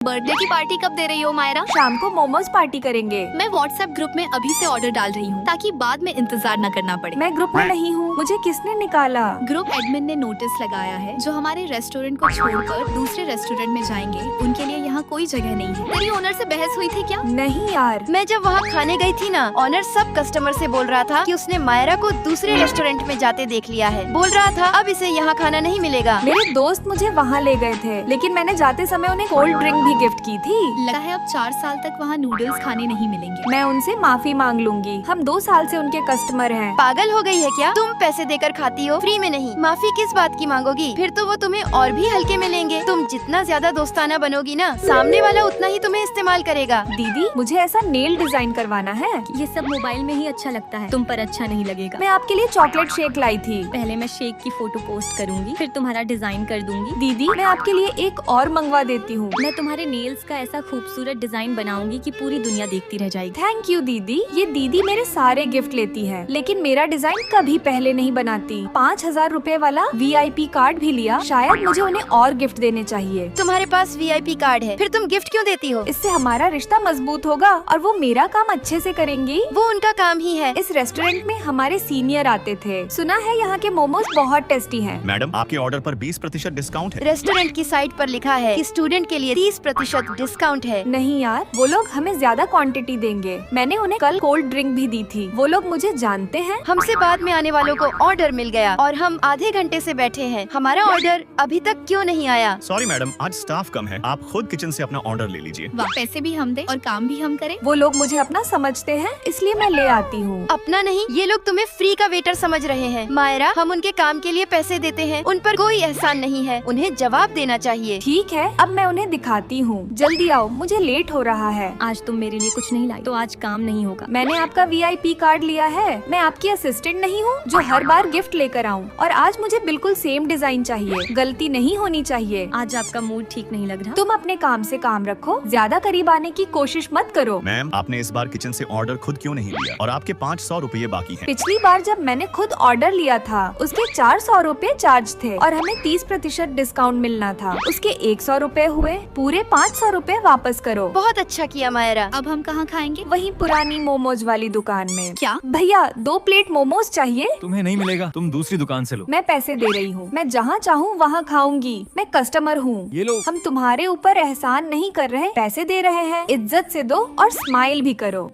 Birthday की party कब दे रही हो मायरा? शाम को मोमोज पार्टी करेंगे। मैं व्हाट्सएप ग्रुप में अभी से ऑर्डर डाल रही हूँ ताकि बाद में इंतजार न करना पड़े। मैं ग्रुप में नहीं हूँ, मुझे किसने निकाला? ग्रुप एडमिन ने नोटिस लगाया है जो हमारे रेस्टोरेंट को छोड़कर दूसरे रेस्टोरेंट में जाएंगे उनके लिए यहाँ कोई जगह नहीं है। तेरी ओनर से बहस हुई थी क्या? नहीं यार, मैं जब वहाँ खाने गई थी ना, ऑनर सब कस्टमर से बोल रहा था कि उसने मायरा को दूसरे रेस्टोरेंट में जाते देख लिया है। बोल रहा था अब इसे यहाँ खाना नहीं मिलेगा। मेरे दोस्त मुझे वहाँ ले गए थे, लेकिन मैंने जाते समय उन्हें कोल्ड ड्रिंक भी गिफ्ट की थी। लगता है अब 4 साल तक वहाँ नूडल्स खाने नहीं मिलेंगे। मैं उनसे माफी मांग लूंगी, हम 2 साल से उनके कस्टमर हैं। पागल हो गई है क्या? तुम पैसे देकर खाती हो, फ्री में नहीं। माफी किस बात की मांगोगी? फिर तो वो तुम्हें और भी हल्के में लेंगे। तुम जितना ज्यादा दोस्ताना बनोगी ना, सामने वाला उतना ही तुम्हें इस्तेमाल करेगा। दीदी, मुझे ऐसा नेल डिजाइन करवाना है। ये सब मोबाइल में ही अच्छा लगता है, तुम पर अच्छा नहीं लगेगा। मैं आपके लिए चॉकलेट शेक लाई थी। पहले मैं शेक की फोटो पोस्ट करूंगी, फिर तुम्हारा डिजाइन कर दूंगी। दीदी, मैं आपके लिए एक और मंगवा देती हूँ। मैं तुम्हारे नेल्स का ऐसा खूबसूरत डिजाइन बनाऊंगी कि पूरी दुनिया देखती रह जाएगी। थैंक यू दीदी। ये दीदी मेरे सारे गिफ्ट लेती है, लेकिन मेरा डिजाइन कभी पहले नहीं बनाती। 5000 रूपए वाला VIP कार्ड भी लिया। शायद मुझे उन्हें और गिफ्ट देने चाहिए। तुम्हारे पास VIP कार्ड है, फिर तुम गिफ्ट क्यों देती हो? इससे हमारा रिश्ता मजबूत होगा और वो मेरा काम अच्छे से करेंगी। वो उनका काम ही है। इस रेस्टोरेंट में हमारे सीनियर आते थे। सुना है यहाँ के मोमोज बहुत टेस्टी हैं। मैडम, आपके ऑर्डर पर 20% डिस्काउंट है। रेस्टोरेंट की साइट पर लिखा है कि स्टूडेंट के लिए 30% डिस्काउंट है। नहीं यार, वो लोग हमें ज्यादा क्वांटिटी देंगे। मैंने उन्हें कल कोल्ड ड्रिंक भी दी थी। वो लोग मुझे जानते हैं। हमसे बाद में आने वालों को ऑर्डर मिल गया और हम आधे घंटे से बैठे हैं। हमारा ऑर्डर अभी तक क्यों नहीं आया? सॉरी मैडम, आज स्टाफ कम है। आप खुद किचन से अपना ऑर्डर ले लीजिए। वाह, पैसे भी हम दे और काम भी हम करें। वो लोग मुझे अपना समझते हैं, इसलिए मैं ले आती हूँ। अपना नहीं, ये लोग तुम्हें फ्री का वेटर समझ रहे हैं। मायरा, हम उनके काम के लिए पैसे देते हैं, उन पर कोई एहसान नहीं है। उन्हें जवाब देना चाहिए। ठीक है, अब मैं उन्हें दिखाती हूँ। जल्दी आओ, मुझे लेट हो रहा है। आज तुम मेरे लिए कुछ नहीं लाई तो आज काम नहीं होगा। मैंने आपका VIP कार्ड लिया है। मैं आपकी असिस्टेंट नहीं हूँ जो हर बार गिफ्ट लेकर आऊँ। और आज मुझे बिल्कुल सेम डिजाइन चाहिए, गलती नहीं होनी चाहिए। आज आपका मूड ठीक नहीं लग रहा। तुम अपने काम से काम रखो, ज्यादा करीब आने की कोशिश मत करो। मैम, आपने इस बार किचन से ऑर्डर खुद क्यों नहीं लिया? और आपके 500 रुपये बाकी हैं। पिछली बार जब मैंने खुद ऑर्डर लिया था, उसके 400 रूपए चार्ज थे और हमें 30% डिस्काउंट मिलना था। उसके 100 रूपए हुए। पूरे 500 रूपए वापस करो। बहुत अच्छा किया मायरा। अब हम कहाँ खाएंगे? वही पुरानी मोमोज वाली दुकान में। क्या? भैया, 2 प्लेट मोमोज चाहिए। तुम्हें नहीं मिलेगा, तुम दूसरी दुकान से लो। मैं पैसे दे रही हूँ, मैं जहाँ चाहूँ वहाँ खाऊंगी। मैं कस्टमर हूँ। ये लो। हम तुम्हारे ऊपर एहसान नहीं कर रहे, पैसे दे रहे हैं। इज्जत से दो और स्माइल भी करो।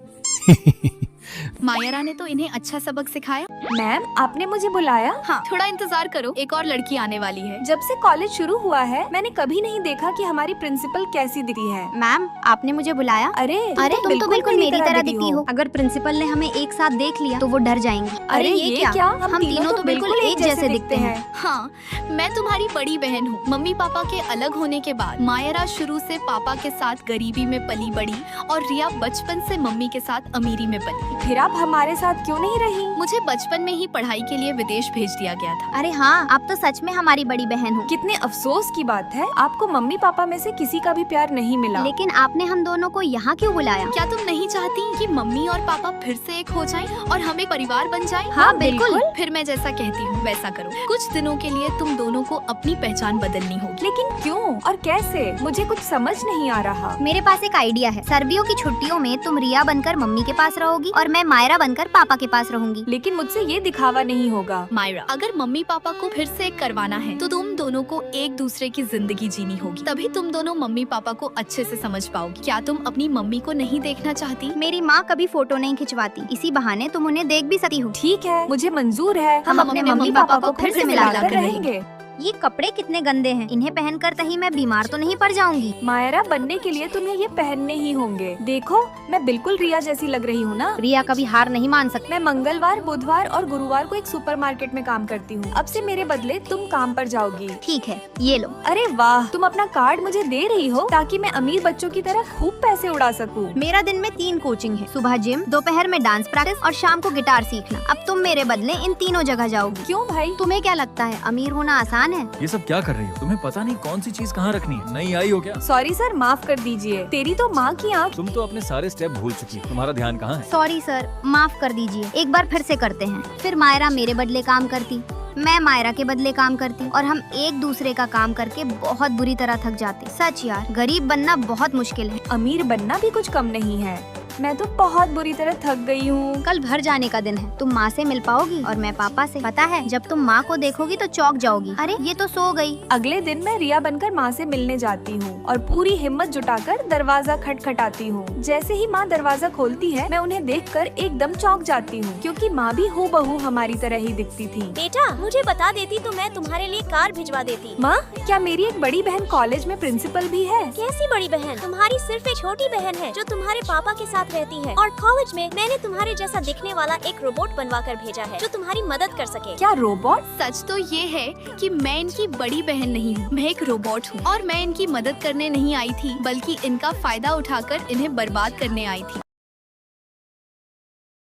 मायरा ने तो इन्हें अच्छा सबक सिखाया। मैम, आपने मुझे बुलाया? हाँ, थोड़ा इंतजार करो, एक और लड़की आने वाली है। जब से कॉलेज शुरू हुआ है, मैंने कभी नहीं देखा कि हमारी प्रिंसिपल कैसी दिखती है। मैम, आपने मुझे बुलाया? अरे तुम तो बिल्कुल मेरी तरह दिखती हो। अगर प्रिंसिपल ने हमें एक साथ देख लिया तो वो डर जाएंगी। अरे ये क्या? हम तीनों तो बिल्कुल एक जैसे दिखते हैं। हाँ, मैं तुम्हारी बड़ी बहन हूँ। मम्मी पापा के अलग होने के बाद मायरा शुरू से पापा के साथ गरीबी में पली बड़ी और रिया बचपन से मम्मी के साथ अमीरी में पली। फिर आप हमारे साथ क्यों नहीं रही? मुझे बचपन में ही पढ़ाई के लिए विदेश भेज दिया गया था। अरे हाँ, आप तो सच में हमारी बड़ी बहन हो। कितने अफसोस की बात है, आपको मम्मी पापा में से किसी का भी प्यार नहीं मिला। लेकिन आपने हम दोनों को यहाँ क्यों बुलाया? क्या तुम नहीं चाहती कि मम्मी और पापा फिर से एक हो जाएं और हम एक परिवार बन जाएं? हाँ, बिल्कुल। फिर मैं जैसा कहती हूँ वैसा करो। कुछ दिनों के लिए तुम दोनों को अपनी पहचान बदलनी होगी। लेकिन क्यों और कैसे? मुझे कुछ समझ नहीं आ रहा। मेरे पास एक आइडिया है। सर्दियों की छुट्टियों में तुम रिया बनकर मम्मी के पास रहोगी और मैं मायरा बनकर पापा के पास रहूंगी। लेकिन मुझसे ये दिखावा नहीं होगा। मायरा, अगर मम्मी पापा को फिर से एक करवाना है तो तुम दोनों को एक दूसरे की जिंदगी जीनी होगी। तभी तुम दोनों मम्मी पापा को अच्छे से समझ पाओगी। क्या तुम अपनी मम्मी को नहीं देखना चाहती? मेरी माँ कभी फोटो नहीं खिंचवाती, इसी बहाने तुम उन्हें देख भी सकती हो। ठीक है, मुझे मंजूर है। हम हम अपने मम्मी पापा को फिर से मिलाकर रहेंगे। रहेंगे। ये कपड़े कितने गंदे हैं, इन्हें पहनकर कहीं मैं बीमार तो नहीं पड़ जाऊंगी? मायरा बनने के लिए तुम्हें ये पहनने ही होंगे। देखो, मैं बिल्कुल रिया जैसी लग रही हूँ ना? रिया कभी हार नहीं मान सकती। मैं मंगलवार, बुधवार और गुरुवार को एक सुपरमार्केट में काम करती हूँ। अब से मेरे बदले तुम काम पर जाओगी। ठीक है, ये लो। अरे वाह, तुम अपना कार्ड मुझे दे रही हो ताकि मैं अमीर बच्चों की तरह खूब पैसे उड़ा सकूँ। मेरा दिन में 3 कोचिंग है। सुबह जिम, दोपहर में डांस प्रैक्टिस और शाम को गिटार सीखना। अब तुम मेरे बदले इन तीनों जगह जाओगी। क्यों भाई? तुम्हें क्या लगता है अमीर होना आसान है? ये सब क्या कर रही हो? तुम्हें पता नहीं कौन सी चीज कहाँ रखनी है? नहीं आई हो क्या? सॉरी सर, माफ कर दीजिए। तेरी तो माँ की आँख। तुम तो अपने सारे स्टेप भूल चुकी हो। तुम्हारा ध्यान कहाँ है? सॉरी सर, माफ कर दीजिए। एक बार फिर से करते हैं। फिर मायरा मेरे बदले काम करती। मैं मायरा के बदले काम करती और हम एक दूसरे का काम करके बहुत बुरी तरह थक जाते। सच यार, गरीब बनना बहुत मुश्किल है। अमीर बनना भी कुछ कम नहीं है। मैं तो बहुत बुरी तरह थक गई हूँ। कल घर जाने का दिन है, तुम माँ से मिल पाओगी और मैं पापा से। पता है, जब तुम माँ को देखोगी तो चौंक जाओगी। अरे ये तो सो गई। अगले दिन मैं रिया बनकर माँ से मिलने जाती हूँ और पूरी हिम्मत जुटाकर दरवाजा खटखटाती हूँ। जैसे ही माँ दरवाजा खोलती है, मैं उन्हें देखकर एकदम चौंक जाती हूँ, क्योंकि माँ भी हूबहू हमारी तरह ही दिखती थी। बेटा, मुझे बता देती तो मैं तुम्हारे लिए कार भिजवा देती। माँ, क्या मेरी एक बड़ी बहन कॉलेज में प्रिंसिपल भी है? कैसी बड़ी बहन? तुम्हारी सिर्फ एक छोटी बहन है जो तुम्हारे पापा के साथ रहती है, और कॉलेज में मैंने तुम्हारे जैसा दिखने वाला एक रोबोट बनवाकर भेजा है जो तुम्हारी मदद कर सके। क्या रोबोट? सच तो ये है कि मैं इनकी बड़ी बहन नहीं हूँ, मैं एक रोबोट हूँ और मैं इनकी मदद करने नहीं आई थी, बल्कि इनका फायदा उठाकर इन्हें बर्बाद करने आई थी।